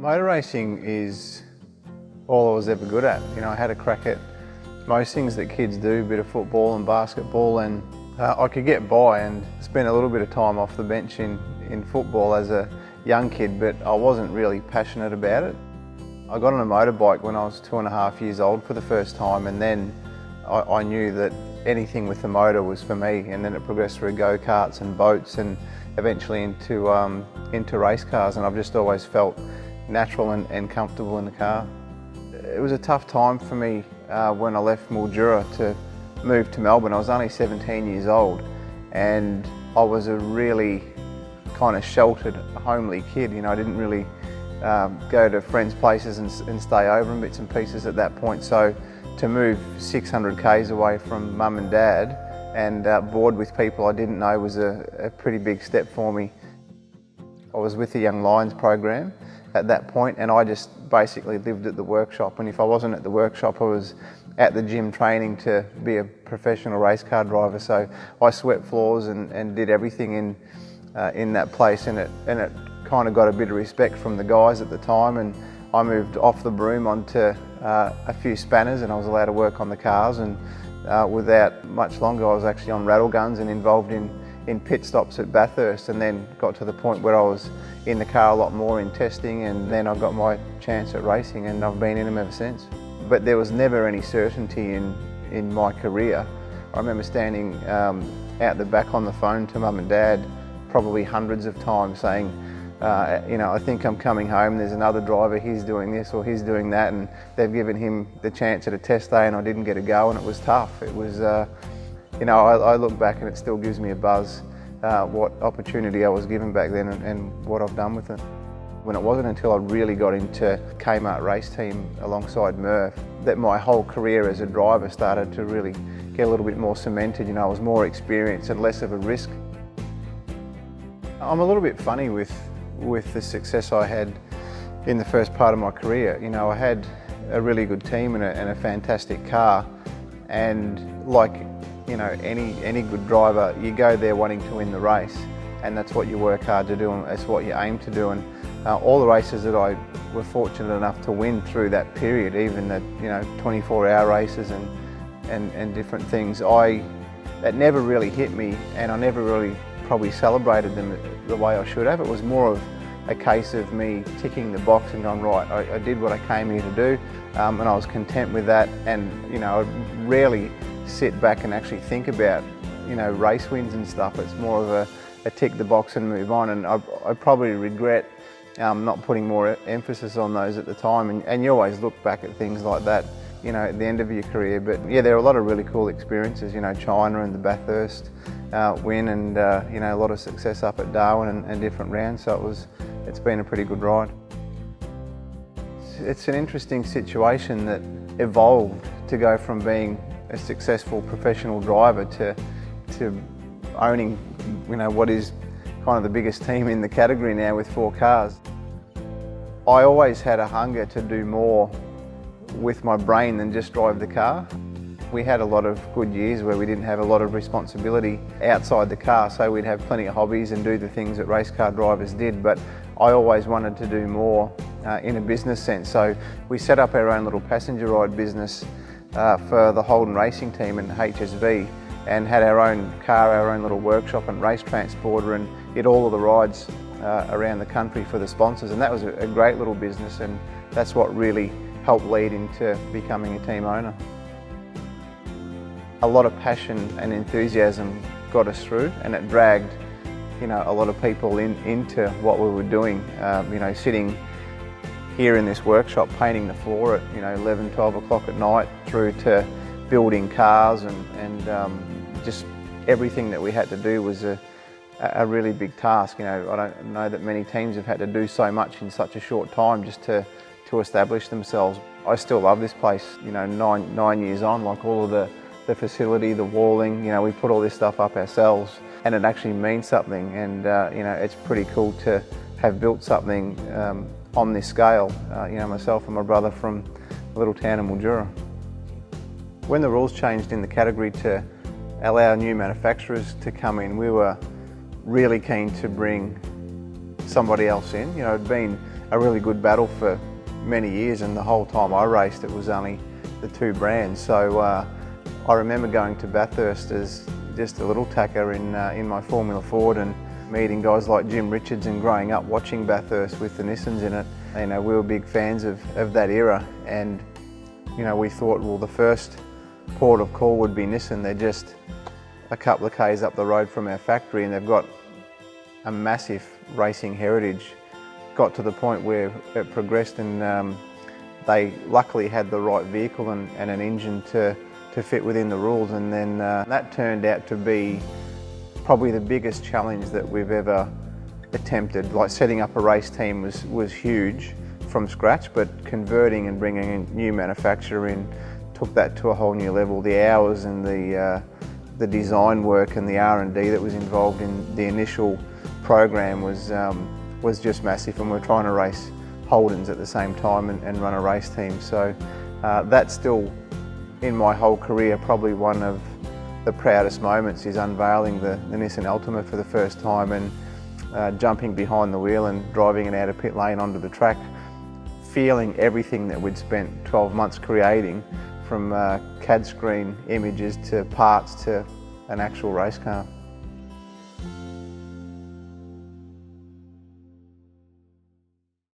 Motor racing is all I was ever good at. I had a crack at most things that kids do, a bit of football and basketball, and I could get by and spend a little bit of time off the bench in football as a young kid, but I wasn't really passionate about it. I got on a motorbike when I was 2.5 years old for the first time, and then I knew that anything with the motor was for me, and then it progressed through go-karts and boats and eventually into race cars, and I've just always felt natural and comfortable in the car. It was a tough time for me when I left Mildura to move to Melbourne. I was only 17 years old, and I was a really kind of sheltered, homely kid. I didn't really go to friends' places and stay over in bits and pieces at that point. So to move 600 k's away from mum and dad and board with people I didn't know was a pretty big step for me. I was with the Young Lions program at that point, and I just basically lived at the workshop, and if I wasn't at the workshop I was at the gym training to be a professional race car driver. So I swept floors and did everything in that place, and it kind of got a bit of respect from the guys at the time, and I moved off the broom onto a few spanners, and I was allowed to work on the cars, and without much longer I was actually on rattle guns and involved in pit stops at Bathurst, and then got to the point where I was in the car a lot more in testing, and then I got my chance at racing, and I've been in them ever since. But there was never any certainty in my career. I remember standing out the back on the phone to mum and dad probably hundreds of times saying, I think I'm coming home, there's another driver, he's doing this or he's doing that, and they've given him the chance at a test day and I didn't get a go, and it was tough. It was, I look back and it still gives me a buzz what opportunity I was given back then and what I've done with it. When it wasn't until I really got into Kmart race team alongside Murph that my whole career as a driver started to really get a little bit more cemented. I was more experienced and less of a risk. I'm a little bit funny with the success I had in the first part of my career. I had a really good team and a fantastic car, and like any good driver, you go there wanting to win the race, and that's what you work hard to do, and that's what you aim to do. And all the races that I were fortunate enough to win through that period, even the 24-hour races and different things, that never really hit me, and I never really probably celebrated them the way I should have. It was more of a case of me ticking the box and going, right, I did what I came here to do, and I was content with that. And I rarely sit back and actually think about race wins and stuff. It's more of a tick the box and move on, and I probably regret not putting more emphasis on those at the time. And you always look back at things like that at the end of your career. But yeah, there are a lot of really cool experiences, China and the Bathurst win, and a lot of success up at Darwin and different rounds. So it's been a pretty good ride. It's an interesting situation that evolved to go from being a successful professional driver to owning what is kind of the biggest team in the category now with 4 cars. I always had a hunger to do more with my brain than just drive the car. We had a lot of good years where we didn't have a lot of responsibility outside the car, so we'd have plenty of hobbies and do the things that race car drivers did, but I always wanted to do more in a business sense. So we set up our own little passenger ride business for the Holden racing team and HSV, and had our own car, our own little workshop and race transporter, and did all of the rides around the country for the sponsors, and that was a great little business, and that's what really helped lead into becoming a team owner. A lot of passion and enthusiasm got us through, and it dragged a lot of people into what we were doing. Sitting here in this workshop painting the floor at 11, 12 o'clock at night, through to building cars and just everything that we had to do was a really big task. I don't know that many teams have had to do so much in such a short time just to establish themselves. I still love this place, 9 years on, like all of the facility, the walling, we put all this stuff up ourselves, and it actually means something, and it's pretty cool to have built something on this scale, myself and my brother from a little town in Mildura. When the rules changed in the category to allow new manufacturers to come in, we were really keen to bring somebody else in. It'd been a really good battle for many years, and the whole time I raced it was only the two brands. So I remember going to Bathurst as just a little tacker in my Formula Ford and meeting guys like Jim Richards and growing up watching Bathurst with the Nissans in it. You know, we were big fans of that era, and you know, we thought, well, the first port of call would be Nissan. They're just a couple of k's up the road from our factory, and they've got a massive racing heritage. Got to the point where it progressed, and they luckily had the right vehicle and an engine to fit within the rules, and then that turned out to be probably the biggest challenge that we've ever attempted. Like, setting up a race team was huge from scratch, but converting and bringing a new manufacturer in took that to a whole new level. The hours and the design work and the R&D that was involved in the initial program was just massive, and we're trying to race Holdens at the same time and run a race team. So that's still, in my whole career, probably one of the proudest moments, is unveiling the Nissan Altima for the first time and jumping behind the wheel and driving it out of pit lane onto the track, feeling everything that we'd spent 12 months creating, from CAD screen images to parts to an actual race car.